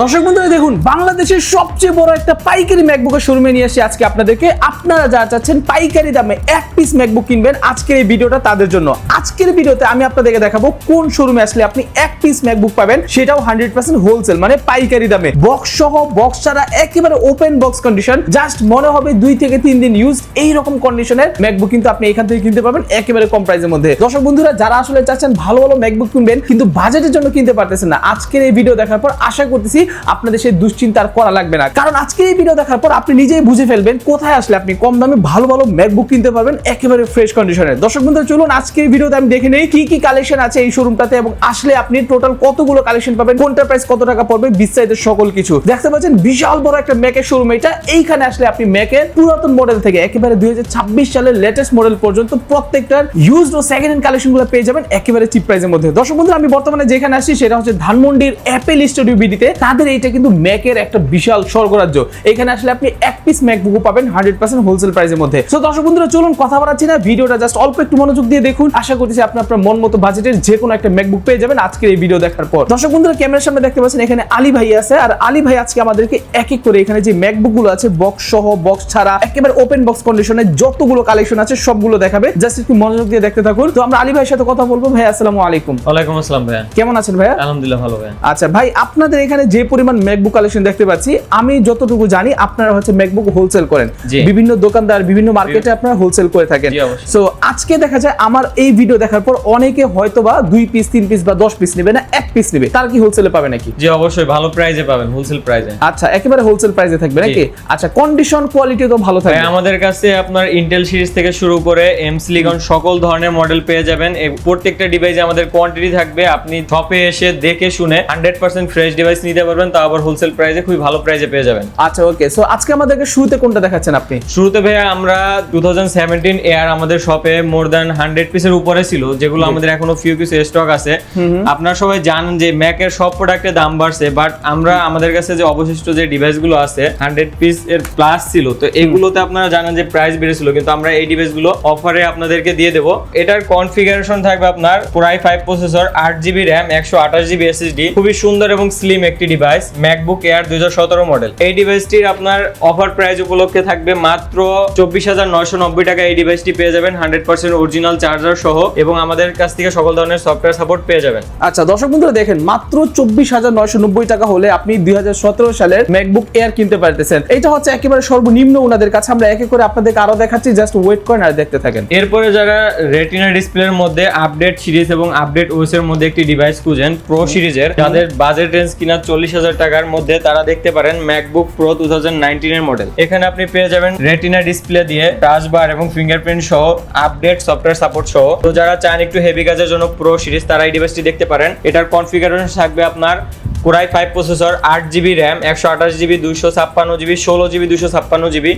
দর্শক বন্ধুরা দেখুন, বাংলাদেশের সবচেয়ে বড় একটা পাইকারি ম্যাকবুকের শোরুমে নিয়ে আসি আজকে আপনাদেরকে। আপনারা যারা চাচ্ছেন পাইকারি দামে এক পিস ম্যাকবুক কিনবেন, আজকের এই ভিডিওটা তাদের জন্য। আজকের ভিডিওতে আমি আপনাদেরকে দেখাবো কোন শোরুমে আসলে আপনি এক পিস ম্যাকবুক পাবেন, সেটাও 100% হোলসেল, মানে পাইকারি দামে, বক্স সহ, বক্স ছাড়া, একেবারে ওপেন বক্স কন্ডিশন। জাস্ট মনে হবে 2 থেকে 3 দিন ইউজ, এই রকম কন্ডিশনের ম্যাকবুক কিন্তু আপনি এখান থেকে কিনতে পারবেন একেবারে কম প্রাইসের মধ্যে। দর্শক বন্ধুরা যারা আসলে চাচ্ছেন ভালো ভালো ম্যাকবুক কিনবেন কিন্তু বাজেটের জন্য কিনতে পারতেছেন না, আজকের এই ভিডিও দেখার পর আশা করতেছি আপনাদের সেই দুশ্চিন্তা আর করা লাগবে না। কারণ আজকের এই ভিডিও দেখার পর আপনি নিজেই বুঝে ফেলবেন কোথায় আসলে আপনি কম দামে ভালো ভালো ম্যাকবুক কিনতে পারবেন একেবারে ফ্রেশ কন্ডিশনে। দর্শক বন্ধুরা চলুন আজকের এই ভিডিওতে আমি দেখে নেই কি কি কালেকশন আছে এই শোরুমটাতে, এবং আসলে আপনি টোটাল কতগুলো কালেকশন পাবেন, কোনটা প্রাইস কত টাকা পড়বে, বিস্তারিত সকল কিছু। দেখতে পাচ্ছেন বিশাল বড় একটা ম্যাকের শোরুম এটা। এইখানে আসলে আপনি ম্যাকের পুরাতন মডেল থেকে একেবারে 2026 সালের লেটেস্ট মডেল পর্যন্ত প্রত্যেকটার ইউজড ও সেকেন্ড হ্যান্ড কালেকশনগুলো পেয়ে যাবেন একেবারে চিপ প্রাইসের মধ্যে। দর্শক বন্ধুরা আমি বর্তমানে যেখানে আসি সেটা হচ্ছে ধানমন্ডির অ্যাপেল স্টুডিও বিডিতে। তাদের এইটা কিন্তু ম্যাকের একটা বিশাল স্বর্গরাজ্য। এখানে আসলে আপনি এক পিস ম্যাকবুক পাবেন 100% হোলসেল প্রাইসের মধ্যে। সো দর্শক বন্ধুরা চলুন কথা বাড়াচ্ছি না, ভিডিওটা জাস্ট অল্প একটু মনোযোগ দিয়ে দেখুন। আশা করতেছি আপনি আপনার মন মতো বাজেটের যে কোনো একটা ম্যাকবুক পেয়ে যাবেন আজকের এই ভিডিও দেখার পর। দর্শক বন্ধুরা ক্যামেরার সামনে দেখতে পাচ্ছেন এখানে আলী ভাই আছে, আর আলী ভাই আজকে আমাদেরকে এক এক করে এখানে যে ম্যাকবুক গুলো আছে বক্স সহ, বক্স ছাড়া, একেবারে ওপেন বক্স কন্ডিশনে যতগুলো কালেকশন আছে সবগুলো দেখাবে। জাস্ট একটু মনোযোগ দিয়ে দেখতে থাকুন। তো আমরা আলী ভাইয়ের সাথে কথা বলবো। ভাই আসসালামু আলাইকুম। ওয়ালাইকুম আসসালাম ভাই, কেমন আছেন ভাইয়া? আলহামদুলিল্লাহ ভালো ভাই। আচ্ছা ভাই, আপনাদের এখানে যে পরিমাণ ম্যাকবুক কালেকশন দেখতে পাচ্ছি, আমি যতটুকু জানি আপনারা হচ্ছে ম্যাকবুক হোলসেল করেন, বিভিন্ন দোকানদার বিভিন্ন মার্কেটে আপনারা হোলসেল করে থাকেন। সো আজকে দেখা যায় আমার এই ভিডিও দেখার পর অনেকে হয়তোবা 2 পিস 3 পিস বা 10 পিস নেবে না, 1 পিস নেবে, তার কি হোলসেলে পাবে নাকি? জি অবশ্যই, ভালো প্রাইসে পাবেন, হোলসেল প্রাইসে। আচ্ছা, একেবারে হোলসেল প্রাইসে থাকবে নাকি? আচ্ছা, কন্ডিশন কোয়ালিটি তো ভালো থাকবে। আমাদের কাছে আপনার ইন্টেল সিরিজ থেকে শুরু করে এম সিলিকন সকল ধরনের মডেল পেয়ে যাবেন। প্রত্যেকটা ডিভাইসে আমাদের কোয়ান্টিটি থাকবে, আপনি শপে এসে দেখে শুনে 100% ফ্রেশ ডিভাইস নিতে পারবেন, তা আবার হোলসেল প্রাইসে, খুবই ভালো প্রাইসে পেয়ে যাবেন। আচ্ছা ওকে, সো আজকে আমাদেরকে শুরুতে কোনটা দেখাচ্ছেন আপনি? শুরুতে ভাইয়া আমরা 2017 এয়ার আমাদের শপে মোর দ্যান 100 পিসের উপরে ছিল, যেগুলো আমাদের এখনো ফিউ পিস স্টক আছে। আপনারা সবাই জানেন যে ম্যাকের সব প্রোডাক্টের দাম বাড়ছে, বাট আমরা আমাদের কাছে যে অবশিষ্ট যে ডিভাইসগুলো আছে 100 পিস এর প্লাস ছিল, তো এগুলোতে আপনারা জানেন যে প্রাইস বেড়েছিল, কিন্তু আমরা এই ডিভাইসগুলো অফারে আপনাদেরকে দিয়ে দেব। এটার কনফিগারেশন থাকবে আপনার Core i5 processor, 8GB RAM, 128GB SSD, খুবই সুন্দর এবং স্লিম একটি ডিভাইস, ম্যাকবুক এয়ার 2017 মডেল। এই ডিভাইসটির আপনার অফার প্রাইস উপলক্ষে থাকবে মাত্র 24,990 টাকা। এই ডিভাইসটি পেয়ে যাবেন 100% অরিজিনাল চার্জার সহ, এবং আমাদের কাছ থেকে সকল ধরনের সফটওয়্যার সাপোর্ট পেয়ে যাবেন। আচ্ছা দর্শক বন্ধুরা দেখেন, মাত্র 24,990 টাকা হলে আপনি 2017 সালের ম্যাকবুক এয়ার কিনতে পারতেছেন। এটা হচ্ছে একেবারে সর্বনিম্ন ওনাদের কাছে। আমরা একে করে আপনাদেরকে আরো দেখাচ্ছি, জাস্ট ওয়েট করেন আর দেখতে থাকেন। এরপরে যারা রেটিনা ডিসপ্লের মধ্যে আপডেট সিরিজ এবং আপডেট ওএস এর মধ্যে একটি ডিভাইস খুঁজেন প্রো সিরিজের, যাদের বাজেট রেঞ্জ কিনা 40,000 টাকার মধ্যে, তারা দেখতে পারেন ম্যাকবুক প্রো 2019 এর মডেল। এখানে আপনি পেয়ে যাবেন রেটিনা ডিসপ্লে দিয়ে টাচ বার এবং ফিঙ্গারপ্রিন্ট সহ আপডেট সফটওয়্যার সাপোর্ট সহ। তো যারা চান একটু হেভি কাজের জন্য প্রো সিরিজ, তারা এই ডিভাইসটি দেখতে পারেন। এটার কনফিগারেশন থাকবে আপনার Core i5 processor, 8GB RAM, 128GB, 256GB, 16GB, 256GB,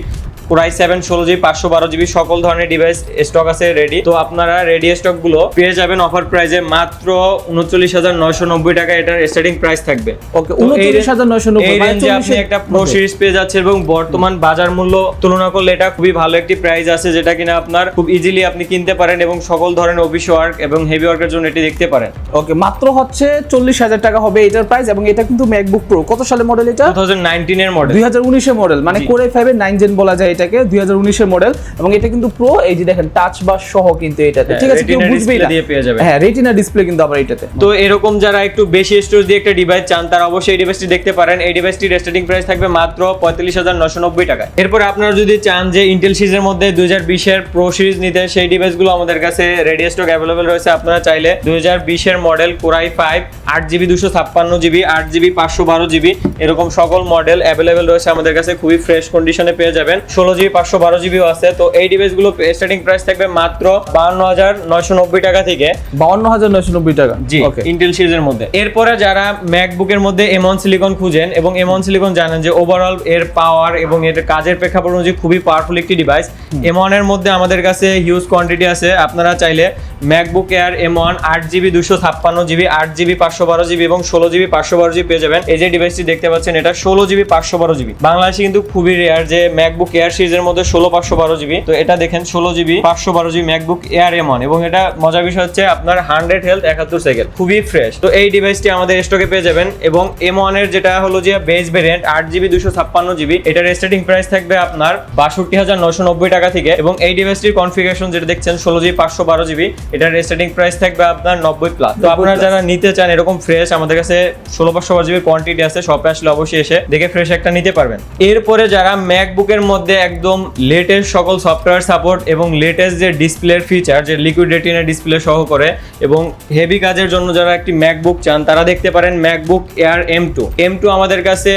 Core i7 16GB, 512GB, সকল ধরনের ডিভাইস স্টক আছে রেডি। তো আপনারা রেডি স্টক গুলো পেয়ে যাবেন অফার প্রাইসে মাত্র 39,990 টাকা। এটার স্টার্টিং প্রাইস থাকবে। ওকে, 39,990 এই রেঞ্জে আপনি একটা প্রো সিরিজ পেয়ে যাচ্ছেন, এবং বর্তমান বাজার মূল্য তুলনা করলে এটা খুবই ভালো একটি প্রাইস আছে, যেটা কিনা আপনার খুব ইজিলি আপনি কিনতে পারেন, এবং সকল ধরনের অফিস ওয়ার্ক এবং হেভি ওয়ার্কের জন্য এটি দেখতে পারেন। ওকে, মাত্র হচ্ছে 40,000 টাকা হবে এটার প্রাইস, এবং এটা কিন্তু ম্যাকবুক প্রো কত সালের মডেল? এটা 2019 এর মডেল, 2019 এর মডেল, মানে Core i5 এর 9 জেন বলা যায় এটাকে, 2019 এর মডেল, এবং এটা কিন্তু প্রো। এই যে দেখেন টাচ বার সহ কিন্তু এটাতে, ঠিক আছে, কেউ বুঝবেই না দিয়ে পেয়ে যাবে। হ্যাঁ, রেটিনা ডিসপ্লে কিন্তু আবার এটাতে। তো এরকম যারা একটু বেশি স্টোরেজ দিয়ে একটা ডিভাইস চান, তারা অবশ্যই এই ডিভাইসটি দেখতে পারেন। এই ডিভাইসটির স্টার্টিং প্রাইস থাকবে মাত্র 45,990 টাকা। এরপর আপনারা যদি চান যে ইন্টেল সিরিজের মধ্যে 2020 এর প্রো সিরিজ নিতে, সেই ডিভাইসগুলো আমাদের কাছে রেডি স্টক অ্যাভেলেবল রয়েছে। আপনারা চাইলে 2020 এর model Core i5, 8GB, 256GB, 8GB, 512GB, এরকম সকল মডেল অ্যাভেলেবল রয়েছে আমাদের কাছে, খুবই ফ্রেশ কন্ডিশনে পেয়ে যাবেন। 16GB, 512GB আছে। তো এই ডিভাইসগুলো স্টার্টিং প্রাইস থাকবে মাত্র 52,990 টাকা থেকে 52,990 টাকা। জি, ইন্টেল সিরিজের মধ্যে। এরপরে যারা ম্যাকবুকের মধ্যে M1 সিলিকন খুঁজেন, এবং M1 সিলিকন জানেন যে ওভারঅল এর পাওয়ার এবং এর কাজের প্রেক্ষাপট অনুযায়ী খুবই পাওয়ারফুল একটি ডিভাইস। M1 এর মধ্যে আমাদের কাছে হিউজ কোয়ান্টিটি আছে। আপনারা চাইলে MacBook air M1 8GB 256GB 8GB 512GB এবং 16GB 512GB পেয়ে যাবেন। এই যে ডিভাইসটি দেখতে পাচ্ছেন এটা 16GB 512GB। বাংলাদেশে কিন্তু খুবই রেয়ার যে ম্যাকবুক এয়ার সিরিজের মধ্যে 16 512GB, তো এটা দেখেন 16GB 512GB MacBook air M1 এবং এটা মজার বিষয় হচ্ছে আপনার 100 হেলথ 71 সাইকেল, খুবই ফ্রেশ। তো এই ডিভাইসটি আমাদের স্টকে পেয়ে যাবেন এবং M1 এর যেটা হলো যে বেস ভেরিয়েন্ট 8GB 256GB, এটার স্টার্টিং প্রাইস থাকবে আপনার ৬২,৯৯০ টাকা থেকে এবং এই ডিভাইসটির কনফিগারেশন যেটা দেখছেন 16GB 512GB, এটার স্টার্টিং প্রাইস থাকবে আপনার 90+। তো আপনারা যারা নিতে চান এরকম ফ্রেশ, আমাদের কাছে 16 512GB কোয়ান্টিটি আছে, শপে আসলে অবশ্যই এসে দেখে ফ্রেশ একটা নিতে পারবেন। এরপরে যারা ম্যাকবুকের মধ্যে একদম লেটেস্ট সকল সফটওয়্যার সাপোর্ট এবং লেটেস্ট যে ডিসপ্লের ফিচার যে লিকুইড রেটিনা ডিসপ্লে সহ করে এবং হেভি কাজের জন্য যারা একটি ম্যাকবুক চান তারা দেখতে পারেন ম্যাকবুক এয়ার M2 আমাদের কাছে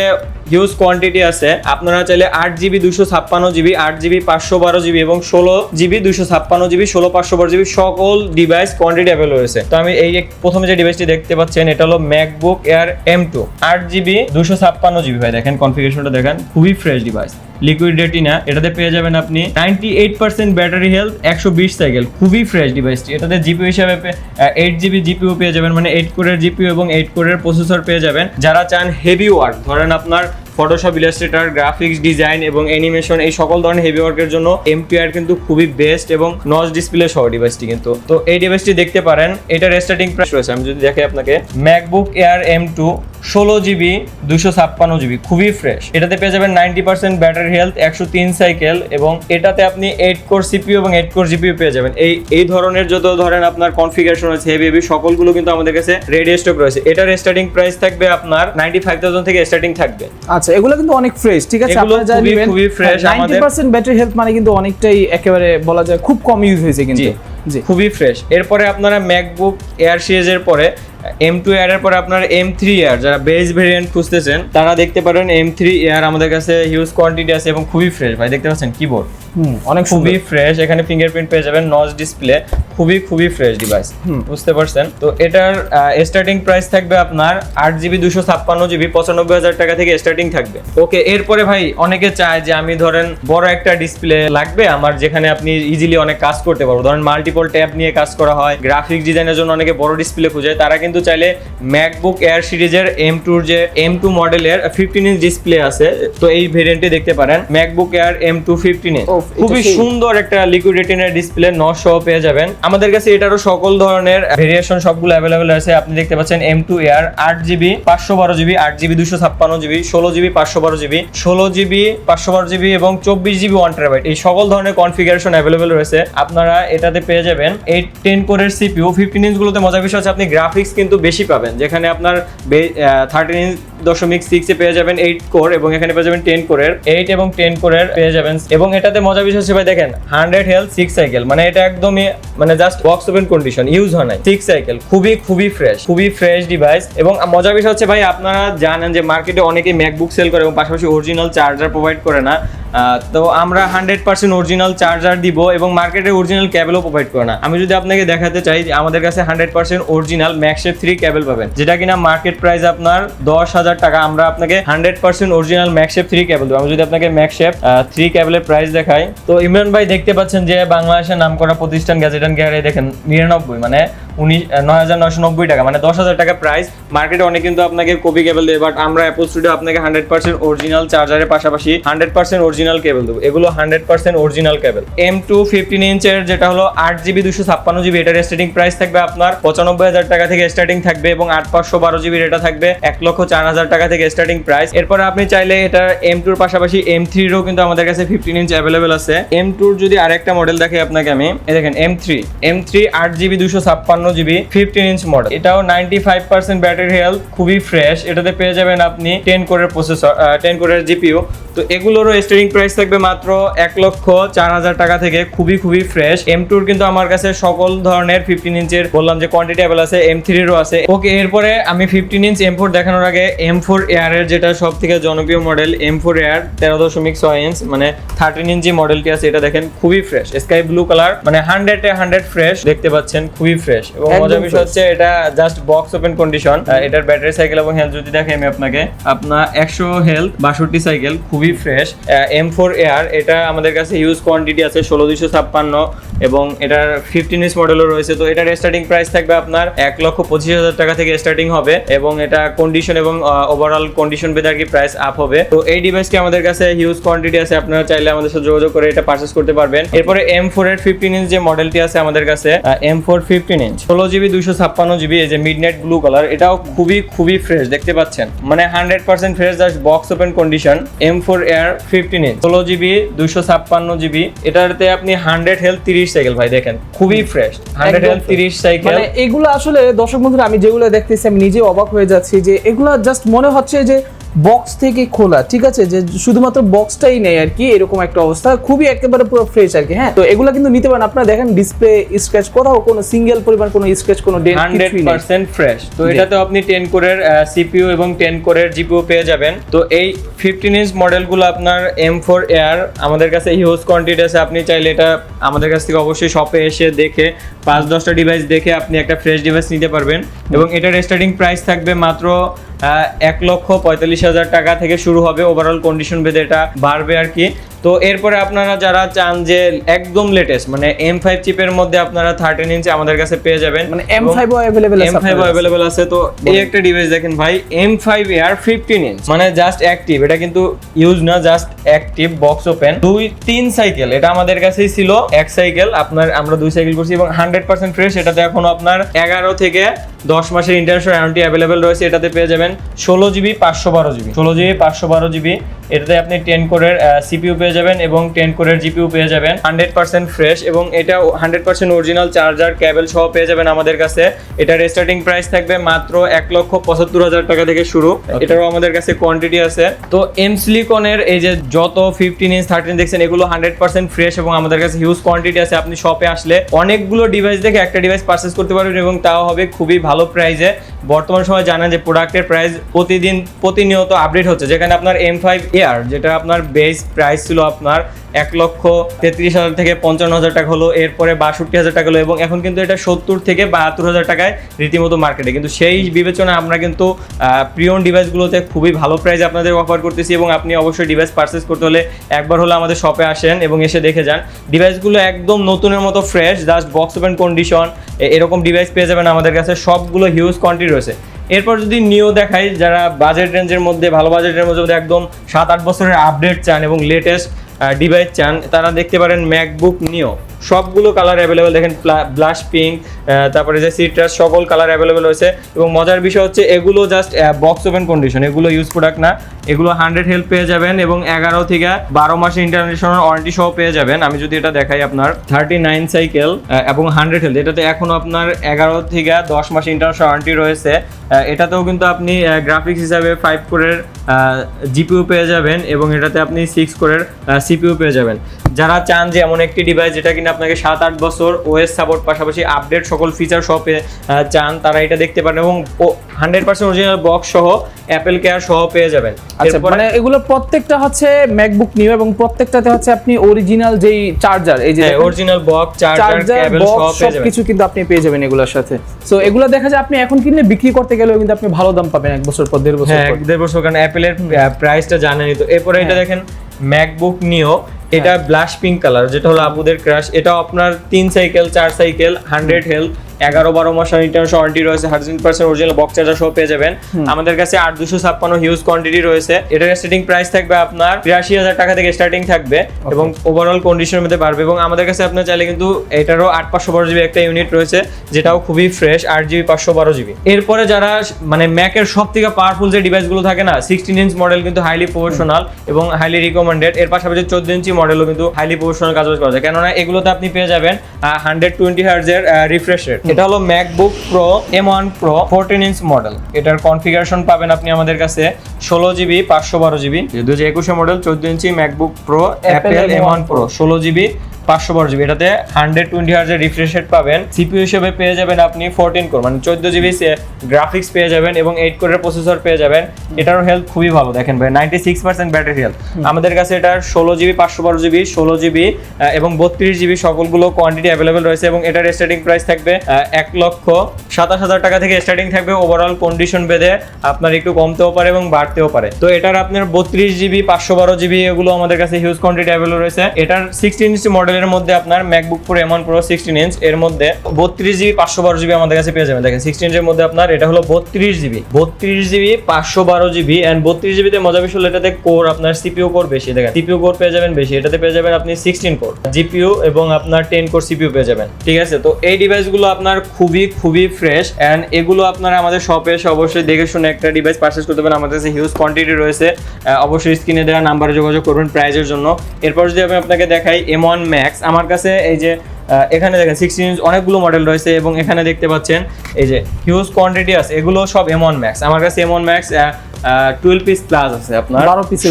হিউজ কোয়ান্টিটি আছে। আপনারা চাইলে 8GB 256GB 8GB 512GB এবং 16GB 256GB 16 512GB সকল ডিভাইস কোয়ান্টিটি অ্যাভেলেবল রয়েছে। তো আমি এই প্রথমে যে ডিভাইসটি দেখতে পাচ্ছেন এটা হলো MacBook air M2 8GB 256GB। ভাই দেখেন কনফিগারেশনটা দেখেন, খুবই ফ্রেশ ডিভাইস, লিকুইড রেটিনা। এটাতে পেয়ে যাবেন আপনি 98% ব্যাটারি হেলথ 120 সাইকেল, খুবই ফ্রেশ ডিভাইসটি। এটাতে জিপিইউ হিসাবে 8GB জিপিইউ পেয়ে যাবেন, মানে 8 কোরের জিপিইউ এবং 8 কোরের প্রসেসর পেয়ে যাবেন। যারা চান হেভি ওয়ার্ক, ধরেন আপনার ফটোশপ, ইলাস্ট্রেটর, গ্রাফিক্স ডিজাইন এবং অ্যানিমেশন এই সকল ধরনের হেভি ওয়ার্কের জন্য M2 এয়ার কিন্তু খুবই বেস্ট এবং নচ ডিসপ্লে সহ ডিভাইসটি কিন্তু। তো এই ডিভাইসটি দেখতে পারেন, এটার স্টার্টিং প্রাইস রয়েছে আমি যদি দেখে আপনাকে, MacBook air M2 16GB 256GB, খুবই ফ্রেশ। এটাতে পেয়ে যাবেন 90% ব্যাটারি হেলথ 103 সাইকেল এবং এটাতে আপনি 8 কোর সিপিইউ এবং 8 কোর জিপিইউ পেয়ে যাবেন। এই ধরনের যত ধরেন আপনার কনফিগারেশন আছে হেভি সকলগুলো কিন্তু আমাদের কাছে রেডি স্টক রয়েছে। এটার স্টার্টিং প্রাইস থাকবে আপনার 95,000 থেকে স্টার্টিং থাকবে। আচ্ছা, এগুলো কিন্তু অনেক ফ্রেশ, ঠিক আছে? আপনারা যা নেবেন খুবই ফ্রেশ, 90% ব্যাটারি হেলথ মানে কিন্তু অনেকটাই একেবারে বলা যায় খুব কম ইউজ হয়েছে কিন্তু। জি, খুবই ফ্রেশ। এরপরে আপনারা ম্যাকবুক এয়ার সিরিজের পরে M2 এয়ার এর পরে আপনার M3 এয়ার যারা বেস ভেরিয়েন্ট খুঁজতেছেন তারা দেখতে পারেন M3 এয়ার আমাদের কাছে হিউজ কোয়ান্টিটি আছে এবং খুবই ফ্রেশ। ভাই দেখতে পাচ্ছেন কিবোর্ড অনেক খুবই ফ্রেশ, এখানে ফিঙ্গারপ্রিন্ট পেয়ে যাবেন, নচ ডিসপ্লে, খুবই ফ্রেশ ডিভাইস, বুঝতে পারছেন? তো এটার স্টার্টিং প্রাইস থাকবে আপনার 8GB 256GB 95,000 টাকা থেকে স্টার্টিং থাকবে। ওকে, এরপরে ভাই অনেকে চায় যে আমি ধরেন বড় একটা ডিসপ্লে লাগবে আমার, যেখানে আপনি ইজিলি অনেক কাজ করতে পারবো, ধরেন মাল্টিপল ট্যাব নিয়ে কাজ করা হয়, গ্রাফিক্স ডিজাইনের জন্য অনেকে বড় ডিসপ্লে খুঁজে, তারা কিন্তু চাইলে ম্যাকবুক এয়ার সিরিজের M2 মডেলের 15 ইঞ্চ ডিসপ্লে আছে, তো এই ভেরিয়েন্টে দেখতে পারেন ম্যাকবুক এয়ার M2 15 ইঞ্চ, খুবই সুন্দর একটা লিকুইড রেটিনার ডিসপ্লে, নচ সহ পেয়ে যাবেন। আমাদের কাছে এটারও সকল ধরনের ভেরিয়েশন সবগুলো অ্যাভেলেবল আছে। আপনি দেখতে পাচ্ছেন M2 air 8GB 512GB 8GB 256GB 16GB 512GB 16GB 512GB এবং 24GB 1TB, এই সকল ধরনের কনফিগারেশন অ্যাভেলেবল রয়েছে। আপনারা এটাতে পেয়ে যাবেন 10 কোরের সিপিইউ। 15 ইঞ্চ গুলোতে মজার বিষয় হচ্ছে আপনি গ্রাফিক্স কিন্তু বেশি পাবেন, যেখানে আপনার 13.6 এ পেয়ে যাবেন 8 কোর এবং এখানে পেয়ে যাবেন 10 কোরের 8 এবং 10 কোরের পেয়ে যাবেন। এবং এটাতে মজার বিষয় হচ্ছে ভাই দেখেন 100 হেলথ 6 সাইকেল, মানে এটা একদমই মানে just box open condition, use হয় নাই, 6 সাইকেল, খুবই ফ্রেশ ডিভাইস। এবং মজার বিষয় হচ্ছে ভাই আপনারা জানেন যে মার্কেটে অনেকে ম্যাকবুক সেল করে এবং পাশাপাশি অরিজিনাল চার্জার প্রোভাইড করে না, তো আমরা 100% অরিজিনাল চার্জার দিব এবং মার্কেটে অরিজিনাল কেবলও প্রোভাইড করে না। আমি যদি আপনাকে দেখাতে চাই যে আমাদের কাছে 100% অরিজিনাল ম্যাকশেপ 3 কেবল পাবেন, যেটা কিনা মার্কেট প্রাইস আপনার 10,000 টাকা। আমরা আপনাকে 100% অরিজিনাল ম্যাকশেপ 3 কেবল দেবো। আমি যদি আপনাকে ম্যাকশেপ 3 কেবলের প্রাইস দেখাই, তো ইমরান ভাই দেখতে পাচ্ছেন যে বাংলাদেশের নামকরা প্রতিষ্ঠান গ্যাজেট এন্ড গ্যালারি দেখেন 99 মানে 9,990 টাকা, মানে 10,000 টাকা প্রাইস। মার্কেটে অনেক কিন্তু আপনাকে কপি কেবল দেবে, বাট আমরা অ্যাপল স্টুডিও আপনাকে 100% অরিজিনাল চার্জারের পাশাপাশি 100% অরিজিনাল কেবল দেবো। এগুলো 100% অরিজিনাল কেবল। M2 15 ইঞ্চের যেটা হলো 8GB 256GB, এটার স্টার্টিং প্রাইস থাকবে আপনার 95,000 টাকা থেকে স্টার্টিং থাকবে এবং 8/512GB এটা থাকবে 1,04,000 টাকা থেকে স্টার্টিং প্রাইস। এরপরে আপনি চাইলে এটা M2 এর পাশাপাশি M3 এরও কিন্তু আমাদের কাছে 15 ইঞ্চ অ্যাভেলেবেল আছে। M2 এর যদি আরেকটা মডেল দেখে আপনাকে আমি, এই দেখেন M3 8GB 256GB 15 inch model, এটাও 95% ব্যাটারি হেলথ, খুবই ফ্রেশ। এটাতে পেয়ে যাবেন আপনি 10 কোরের প্রসেসর, 10 কোরের জিপিইউ। তো এগুলোরও স্টার্টিং প্রাইস থাকবে মাত্র 1,04,000 টাকা থেকে, খুবই ফ্রেশ। M2 কিন্তু আমার কাছে সকল ধরনের 15 ইঞ্চের বললাম যে কোয়ান্টিটি অ্যাভেলেবল আছে, M3 এরও আছে। ওকে, এরপরে আমি 15 ইঞ্চ M4 দেখানোর আগে M4 এয়ারের যেটা সব থেকে জনপ্রিয় মডেল M4 এয়ার 13.6 ইঞ্চ মানে 13 ইঞ্চি মডেলটি আছে, এটা দেখেন খুবই ফ্রেশ, স্কাই ব্লু কালার, মানে 100 ফ্রেশ দেখতে পাচ্ছেন, খুবই ফ্রেশ। এবং একদম মজার বিষয় fresh। হচ্ছে এটা জাস্ট বক্স ওপেন কন্ডিশন। এটার ব্যাটারি সাইকেল এবং হেলথ যদি দেখে আমি আপনাকে, আপনার 100 হেলথ 62 সাইকেল, খুবই ফ্রেশ। M4 এয়ার, এটা আমাদের কাছে হিউজ কোয়ান্টিটি আছে 16256 এবং এটার 15 ইঞ্চ মডেলও রয়েছে। তো এটার স্টার্টিং প্রাইস থাকবে আপনার 1,25,000 টাকা থেকে স্টার্টিং হবে এবং এটা কন্ডিশন এবং ওভারঅল কন্ডিশন ভেদে আর কি প্রাইস আপ হবে। তো এই ডিভাইসটি আমাদের কাছে হিউজ কোয়ান্টিটি আছে, আপনারা চাইলে আমাদের সাথে যোগাযোগ করে এটা পারচেজ করতে পারবেন। এরপরে M4 এর 15 ইঞ্চ যে মডেলটি আছে আমাদের কাছে, M4 15 ইঞ্চ 16GB 256GB, এই যে মিডনাইট ব্লু কালার, এটাও খুবই ফ্রেশ দেখতে পাচ্ছেন, মানে 100% fresh, just box open condition. M4 air 15 inch 16GB 256GB, এটাতে আপনি 100 হেলথ 30 সাইকেল ভাই দেখেন, খুবই ফ্রেশ, 100 হেলথ 30 সাইকেল। মানে এগুলো আসলে দর্শক বন্ধুরা আমি যেগুলো দেখতেছি আমি নিজে অবাক হয়ে যাচ্ছি যে এগুলো জাস্ট মনে হচ্ছে যে বক্স থেকে খোলা, ঠিক আছে, যে শুধুমাত্র বক্সটাই নেই আর কি, এরকম একটা অবস্থা, খুবই একেবারে পুরো ফ্রেশ আর কি। হ্যাঁ, তো এগুলো কিন্তু নিতে পারেন আপনারা, দেখেন ডিসপ্লে স্ক্র্যাচ, কোথাও কোনো সিঙ্গেল পরিমাণ কোনো স্ক্র্যাচ, কোনো ডেন্ট, কিছুই নেই, 100% ফ্রেশ। তো এটাতেও আপনি 10 কোরের CPU এবং 10 কোরের GPU পেয়ে যাবেন। তো এই 15 ইঞ্চ মডেলগুলো আপনার M4 এয়ার আমাদের কাছে হিউজ কোয়ান্টিটি আছে, আপনি চাইলে এটা আমাদের কাছ থেকে অবশ্যই শপে এসে দেখে 5-10টা ডিভাইস দেখে আপনি একটা ফ্রেশ ডিভাইস নিতে পারবেন। এবং এটার স্টার্টিং প্রাইস থাকবে মাত্র 1,45,000 টাকা থেকে শুরু হবে, ওভারঅল কন্ডিশন ভেদে এটা বাড়বে আর কি। তো এরপরে আপনারা যারা চান যে একদম লেটেস্ট মানে M5 চিপের মধ্যে আপনারা 13 ইঞ্চি আমাদের কাছে পেয়ে যাবেন, মানে M5 ও अवेलेबल আছে, M5 अवेलेबल আছে। তো এই একটা ডিভাইস দেখেন ভাই, M5 এয়ার 15 ইঞ্চ, মানে জাস্ট অ্যাক্টিভ, এটা কিন্তু ইউজ না, just active, box open, 2-3 cycle, এটা আমাদের কাছেই ছিল এক সাইকেল, আমরা 2 সাইকেল করছি এবং 100% ফ্রেশ। এটাতে এখনো আপনার 11 থেকে 10 মাসের ইন্টারন্যাশনাল ওয়ারেন্টি अवेलेबल রয়েছে। এটাতে পেয়ে যাবেন 16GB 512GB, 16GB 512GB, এটাতে আপনি 10 কোরের CPU পেয়ে যাবেন এবং 10 কোরের GPU পেয়ে যাবেন, 100% ফ্রেশ এবং এটা 100% অরিজিনাল চার্জার কেবল সহ পেয়ে যাবেন আমাদের কাছে। এটার স্টার্টিং প্রাইস থাকবে মাত্র 1,75,000 টাকা থেকে শুরু। এটারও আমাদের কাছে কোয়ান্টিটি আছে। তো এমসিলিকনের এই যে যত 15 ইঞ্চ 13 দেখছেন, এগুলো 100% ফ্রেশ এবং আমাদের কাছে হিউজ কোয়ান্টিটি আছে। আপনি শপে আসলে অনেকগুলো ডিভাইস দেখে একটা ডিভাইস পারচেজ করতে পারবেন এবং তাও হবে খুবই ভালো প্রাইসে। বর্তমান সময় জানেন যে প্রোডাক্টের প্রাইস প্রতিনিয়ত আপডেট হচ্ছে, যেখানে আপনার M5 এয়ার যেটা আপনার বেস প্রাইস ছিল আপনার 1,33,000 থেকে 55,000 টাকা হলো, এরপরে 62,000 টাকা হলো এবং এখন কিন্তু এটা 70 থেকে 72,000 টাকায় রীতিমতো মার্কেটে। কিন্তু সেই বিবেচনায় আমরা কিন্তু প্রিয়ন ডিভাইসগুলোতে খুবই ভালো প্রাইসে আপনাদের অফার করতেছি এবং আপনি অবশ্যই ডিভাইস পারচেজ করতে হলে একবার হলে আমাদের শপে আসেন এবং এসে দেখে যান। ডিভাইসগুলো একদম নতুনের মতো fresh, just box open condition, এরকম ডিভাইস পেয়ে যাবেন আমাদের কাছে, সবগুলো হিউজ কোয়ান্টিটি রয়েছে। এরপর যদি নিও দেখাই, যারা বাজেট রেঞ্জের মধ্যে, ভালো বাজেটের মধ্যে একদম 7-8 বছরের আপডেট চান এবং লেটেস্ট ডিভাইস চান, তারা দেখতে পারেন ম্যাকবুক নিও। সবগুলো কালার অ্যাভেলেবেল, দেখেন ব্লাশ পিঙ্ক, তারপরে যে সিট্রাস, সকল কালার অ্যাভেলেবেল হয়েছে। এবং মজার বিষয় হচ্ছে এগুলো জাস্ট বক্স ওপেন কন্ডিশন, এগুলো ইউজ প্রোডাক্ট না, এগুলো 100 হেলথ পেয়ে যাবেন এবং 11 থেকে 12 মাসের ইন্টারন্যাশনাল ওয়ারেন্টি সহ পেয়ে যাবেন। আমি যদি এটা দেখাই, আপনার 39 সাইকেল এবং 100 হেলথ, এটাতে এখনো আপনার 11 থেকে 10 মাসের ইন্টারন্যাশনাল ওয়ারেন্টি রয়েছে। এটাতেও কিন্তু আপনি গ্রাফিক্স হিসাবে 5 কোরের GPU পেয়ে যাবেন এবং এটাতে আপনি 6 কোরের CPU পেয়ে যাবেন। যারা চান যে এমন একটি ডিভাইস যেটা কিনা আপনাকে 7-8 বছর ওএস সাপোর্ট পাশাপাশি আপডেট সকল ফিচার সহ চান, তারা এটা দেখতে পারেন এবং 100% অরিজিনাল বক্স সহ অ্যাপেল কেয়ার সহ পেয়ে যাবেন। আচ্ছা, মানে এগুলো প্রত্যেকটা হচ্ছে ম্যাকবুক নিউ এবং প্রত্যেকটাতে হচ্ছে আপনি অরিজিনাল যেই চার্জার, এই যে অরিজিনাল বক্স, চার্জার, কেবল সহ পেয়ে যাবেন, সবকিছু কিন্তু আপনি পেয়ে যাবেন এগুলোর সাথে। সো এগুলো দেখা যায় আপনি এখন কিনলে বিক্রি করতে গেলেও কিন্তু আপনি ভালো দাম পাবেন 1 বছর পর, 1.5 বছর পর। 1.5 বছর, কারণ অ্যাপেলের প্রাইসটা জানেনই। তো এরপরে এটা দেখেন ম্যাকবুক নিও, এটা ব্লাশ পিঙ্ক কালার, যেটা হলো আপুদের ক্রাশ। এটাও আপনার 3 সাইকেল 4 সাইকেল 100 হেলথ, 11-12 মাসের ইন্টারন্যাশনাল ওয়ারেন্টি রয়েছে, 100% অরিজিনাল বক্স চার্জার সহ পেয়ে যাবেন। আমাদের কাছে 8,256 হিউজ কোয়ান্টিটি রয়েছে। এটার স্টার্টিং প্রাইস থাকবে আপনার 83,000 টাকা থেকে স্টার্টিং থাকবে এবং ওভারঅল কন্ডিশনের মধ্যে বাড়বে। এবং আমাদের কাছে আপনার চাইলে কিন্তু এটারও 8/512GB একটা ইউনিট রয়েছে, যেটাও খুবই ফ্রেশ, 8GB 512GB। এরপরে যারা মানে ম্যাকের সব থেকে পাওয়ারফুল যে ডিভাইসগুলো থাকে না, 16 ইঞ্চ মডেল কিন্তু হাইলি প্রফেশনাল এবং হাইলি রিকমেন্ডেড। এর পাশাপাশি 14 ইঞ্চি মডেলও কিন্তু হাইলি প্রফেশনাল কাজ করা যায়, কেননা এগুলোতে আপনি পেয়ে যাবেন 120 Hz এর রিফ্রেশ রেট। এটা হলো MacBook Pro M1 Pro 14 inch model. এটার কনফিগারেশন পাবেন আপনি আমাদের কাছে 16GB 512GB, 2021 model, 14 inch MacBook Pro Apple M1 Pro, 16GB 512 GB, এটাতে 120 হার্জের রিফ্রেশ রেট পাবেন। সিপিইউ হিসেবে পেয়ে যাবেন আপনি 14 কোর, মানে 14 জিবি গ্রাফিক্স পেয়ে যাবেন এবং 8 কোরের প্রসেসর পেয়ে যাবেন। এটারও হেলথ খুবই ভালো, দেখেন ভাই 96% ব্যাটারি হেলথ। আমাদের কাছে এটার 16 জিবি 512 জিবি 16 জিবি এবং 32 জিবি সকলগুলো কোয়ান্টিটি অ্যাভেলেবেল রয়েছে এবং এটার স্টার্টিং প্রাইস থাকবে 1,27,000 টাকা থেকে স্টার্টিং থাকবে। ওভারঅল কন্ডিশন বেঁধে আপনার একটু কমতেও পারে এবং বাড়তেও পারে। তো এটার আপনার 32 জিবি 512 জিবি এগুলো আমাদের কাছে হিউজ কোয়ান্টিটি অ্যাভেলেবল রয়েছে। এটার 16 ইঞ্চি মডেলের মধ্যে আপনার MacBook Pro M1 Pro 16 inch, এর মধ্যে 32 জিবি 512 জিবি আমাদের কাছে পেয়ে যাবেন। দেখেন 16 ইঞ্চের মধ্যে আপনার এটা হলো 32 জিবি 512 জিবি এন্ড 32 জিবিতে মজা বিষয় হলো এটাতে কোর আপনার সিপিইউ কোর বেশি, দেখেন সিপিইউ কোর পেয়ে যাবেন বেশি। এটাতে পেয়ে যাবেন আপনি 16 কোর জিপিইউ এবং আপনার 10 কোর সিপিইউ পেয়ে যাবেন, ঠিক আছে। তো এই ডিভাইসগুলো আপনার খুবই ফ্রেশ এন্ড এগুলো আপনারা আমাদের শপে এসে অবশ্যই দেখে শুনে একটা ডিভাইস পারচেজ করতে পারেন। আমাদের কাছে হিউজ কোয়ান্টিটি রয়েছে, অবশ্যই স্ক্রিনে দেওয়া নাম্বারে যোগাযোগ করবেন প্রাইজের জন্য। এরপর যদি আমি আপনাকে দেখাই M1 Max, আমার কাছে এই যে এখানে দেখেন 16 ইঞ্চ অনেকগুলো মডেল রয়েছে এবং এখানে দেখতে পাচ্ছেন এই যে হিউজ কোয়ান্টিটি আছে, এগুলো সব M1 Max। আমার কাছে M1 Max 12 পিস প্লাস আছে আপনার,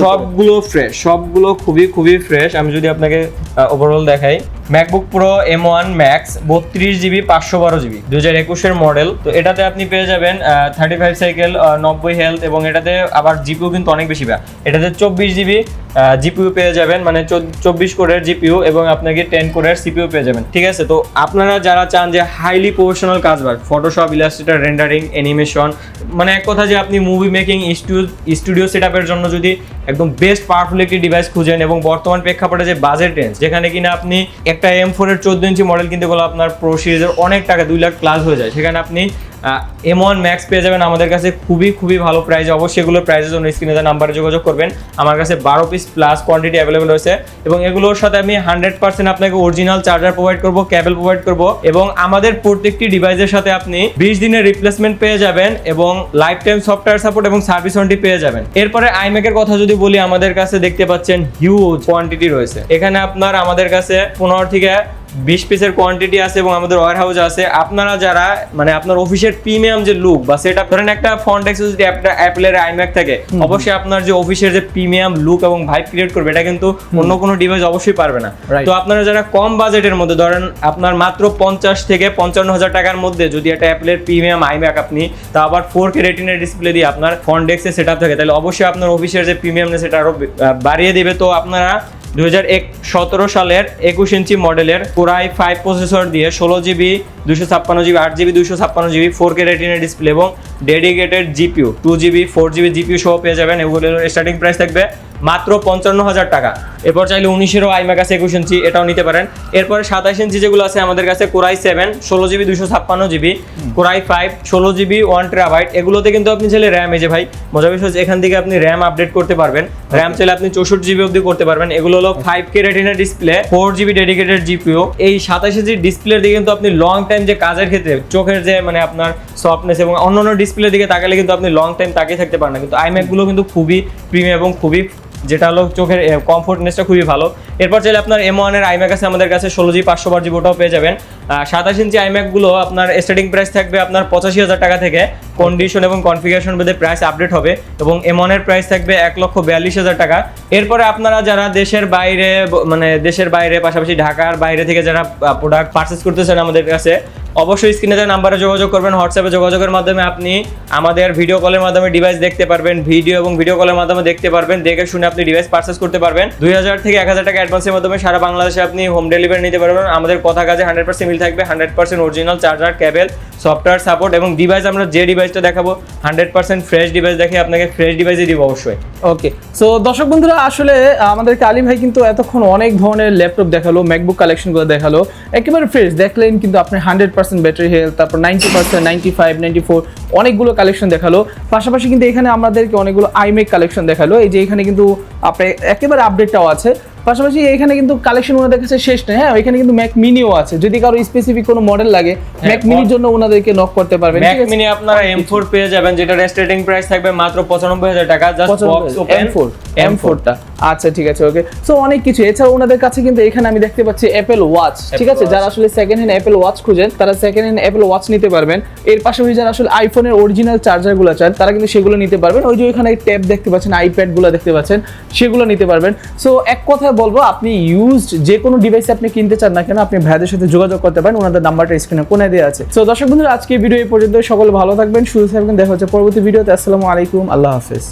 সবগুলো ফ্রেশ, সবগুলো খুবই ফ্রেশ। আমি যদি আপনাকে ওভারঅল দেখাই, MacBook Pro M1 Max 32 GB 512 GB 2021 এর মডেল। তো এটাতে আপনি পেয়ে যাবেন 35 সাইকেল 90 হেলথ এবং এটাতে আবার জিপিইউ কিন্তু অনেক বেশি, এটাতে 24 জিবি জিপিইউ পেয়ে যাবেন, মানে 24 কোরের জিপিইউ এবং আপনাকে 10 কোরের সিপিইউ পেয়ে যাবেন, ঠিক আছে। তো আপনারা যারা চান যে হাইলি প্রফেশনাল কাজবার, ফটোশপ, ইলাস্ট্রেটর, রেন্ডারিং, অ্যানিমেশন, মানে এক কথা যে আপনি মুভি মেকিং, স্টুডিও সেটআপের জন্য যদি একদম বেস্ট পাওয়ারফুল একটি ডিভাইস খুঁজেন এবং বর্তমান প্রেক্ষাপটে যে বাজেট রেঞ্জ, যেখানে কিনা আপনি একটা M4 এর 14 ইঞ্চি মডেল কিনতে গেলে আপনার প্রো সিরিজের অনেক টাকা 2 লাখ প্লাস হয়ে যায়, সেখানে আপনি M1 Max পেয়ে যাবেন আমাদের কাছে খুবই ভালো প্রাইস। অবশ্যই এগুলোর প্রাইসের জন্য স্ক্রিনে দেওয়া নাম্বারে যোগাযোগ করবেন। আমার কাছে 12 পিস প্লাস কোয়ান্টিটি অ্যাভেলেবল রয়েছে এবং এগুলোর সাথে আমি 100% আপনাকে অরিজিনাল চার্জার প্রোভাইড করব, কেবল প্রোভাইড করব এবং আমাদের প্রত্যেকটি ডিভাইসের সাথে আপনি 20 দিনের রিপ্লেসমেন্ট পেয়ে যাবেন এবং লাইফ টাইম সফটওয়্যার সাপোর্ট এবং সার্ভিস ওয়ারেন্টি পেয়ে যাবেন। এরপরে iMac এর কথা যদি বলি, আমাদের কাছে দেখতে পাচ্ছেন হিউজ কোয়ান্টিটি রয়েছে। এখানে আপনার আমাদের কাছে 15 থেকে 20 পিসের কোয়ান্টিটি আছে এবং আমাদের ওয়্যার হাউস আছে। আপনারা যারা মানে আপনার অফিসের প্রিমিয়াম যে লুক বা সেটআপ, ধরেন একটা ফন্ট এক্সেস যদি অ্যাপলের iMac থাকে, অবশ্যই আপনার যে অফিসের যে প্রিমিয়াম লুক এবং ভাইব ক্রিয়েট করবে, এটা কিন্তু অন্য কোনো ডিভাইস অবশ্যই পারবে না। তো আপনারা যারা কম বাজেটের মধ্যে, ধরেন আপনার মাত্র 50 থেকে 55 হাজার টাকার মধ্যে যদি একটা অ্যাপলের প্রিমিয়াম iMac আপনি, তা আবার 4K রেটিনা ডিসপ্লে দিয়ে আপনার ফন্ট এক্সেস সেটআপ থাকে, তাহলে অবশ্যই আপনার অফিসের যে প্রিমিয়ামনেস সেটা আরো বাড়িয়ে দেবে। তো আপনারা 2017 সালের 21 ইঞ্চি মডেলের কোরাই 5 প্রসেসর দিয়ে 16 GB 256 GB 8 GB 256 GB 4K retina display এবং dedicated GPU 2 GB 4 GB GPU সহ পেয়ে যাবেন। এগুলোর স্টার্টিং প্রাইস থাকবে মাত্র 55,000 টাকা। এরপর চাইলে 19-এরও iMac আছে 21 ইঞ্চি, এটাও নিতে পারেন। এরপরে 27 ইঞ্চি যেগুলো আছে আমাদের কাছে, core i 7 16 GB 256 GB, core i 5 16 GB 1 terabyte. এগুলোতে কিন্তু আপনি চাইলে র্যাম, এই যে ভাই মজার বিষয় হচ্ছে এখান থেকে আপনি র্যাম আপডেট করতে পারবেন, র্যাম চাইলে আপনি 64 জিবি অবধি করতে পারবেন। এগুলো হলো 5K retina display 4 GB dedicated GPU. এই 27 ইঞ্চি ডিসপ্লের দিকে কিন্তু আপনি লং টাইম যে কাজের ক্ষেত্রে চোখের যে মানে আপনার সফটনেস এবং অন্যান্য ডিসপ্লের দিকে তাকালে কিন্তু আপনি লং টাইম তাকিয়ে থাকতে পারেন না, কিন্তু iMac গুলো কিন্তু খুবই প্রিমিয়াম এবং খুবই যেটা হলো চোখের কমফোর্টনেসটা খুবই ভালো। এরপর চাইলে আপনার M1 এর iMac আছে আমাদের কাছে 16 জিবি 512 জিবি, ওটাও পেয়ে যাবেন। 27 ইঞ্চি iMac গুলো আপনার স্টার্টিং প্রাইস থাকবে আপনার 85,000 টাকা থেকে, কন্ডিশন এবং কনফিগারেশন ভেদে প্রাইস আপডেট হবে এবং M1 এর প্রাইস থাকবে 1,42,000 টাকা। এরপরে আপনারা যারা দেশের বাইরে, মানে দেশের বাইরে পাশাপাশি ঢাকার বাইরে থেকে যারা প্রোডাক্ট পারচেজ করতেছেন আমাদের কাছে, অবশ্যই স্ক্রিনে দেওয়া নাম্বারে যোগাযোগ করবেন। হোয়াটসঅ্যাপে যোগাযোগের মাধ্যমে আপনি আমাদের ভিডিও কলের মাধ্যমে ডিভাইস দেখতে পারবেন, ভিডিও এবং ভিডিও কলের মাধ্যমে দেখতে পারবেন, দেখে শুনে আপনি ডিভাইস পারচেজ করতে পারবেন। 2000 থেকে 1000 টাকা অ্যাডভান্সের মাধ্যমে সারা বাংলাদেশে আপনি হোম ডেলিভারি নিতে পারবেন। আমাদের কথা কাজে 100% মিল থাকবে, 100% অরিজিনাল চার্জার, কেবল, সফটওয়্যার সাপোর্ট এবং ডিভাইস। আমরা যে ডিভাইসটা দেখাবো 100% ফ্রেশ ডিভাইস দেখে আপনাকে ফ্রেশ ডিভাইসই দিব অবশ্যই। ওকে, সো দর্শক বন্ধুরা, আসলে আমাদেরকে আলী ভাই কিন্তু এতক্ষণ অনেক ধরনের ল্যাপটপ দেখালো, ম্যাকবুক কালেকশনগুলো দেখালো, একেবারে ফ্রেশ দেখলেন কিন্তু আপনি 100% ব্যাটারি হেলথ, তারপর 90%, 95, 94 অনেকগুলো কালেকশন দেখালো। পাশাপাশি কিন্তু এখানে আমাদেরকে অনেকগুলো iMac কালেকশন দেখালো। এই যে এখানে কিন্তু আপনার একেবারে আপডেটটাও আছে। পাশাপাশি এখানে কিন্তু কালেকশন ওনাদের কাছে শেষ নেই, হ্যাঁ, এখানে কিন্তু ম্যাক মিনিও আছে। যদি কারো স্পেসিফিক কোনো মডেল লাগে ম্যাক মিনির জন্য ওনাদেরকে নক করতে পারবেন। ম্যাক মিনি আপনারা M4 পেয়ে যাবেন, যেটা স্টার্টিং প্রাইস থাকবে মাত্র 95,000 টাকা, জাস্ট বক্স ওপেন M4টা। আচ্ছা, ঠিক আছে, ওকে। সো অনেক কিছু এছাড়া ওনাদের কাছে কিন্তু এখানে আমি দেখতে পাচ্ছি অ্যাপল ওয়াচ, ঠিক আছে। যারা আসলে সেকেন্ড হ্যান্ড অ্যাপল ওয়াচ খুঁজেন তারা সেকেন্ড হ্যান্ড অ্যাপল ওয়াচ নিতে পারবেন। এর পাশাপাশি যারা আসলে আইফোনের অরিজিনাল চার্জারগুলো চান তারা কিন্তু সেগুলো নিতে পারবেন। ওই যে এখানে ট্যাব দেখতে পাচ্ছেন, আইপ্যাডগুলো দেখতে পাচ্ছেন, সেগুলো নিতে পারবেন। সো এক কথায় বলবো, আপনি ইউজড যে কোনো ডিভাইস আপনি কিনতে চান না কেন, আপনি ভাইদের সাথে যোগাযোগ করতে পারেন, ওনাদের নাম্বারটা স্ক্রিনে কোনায় দেওয়া আছে। তো দর্শক বন্ধুরা, আজকে ভিডিও এই পর্যন্ত, সকলে ভালো থাকবেন, সুস্থ থাকবেন, দেখা হচ্ছে পরবর্তী ভিডিওতে। আসসালামু আলাইকুম, আল্লাহ হাফেজ।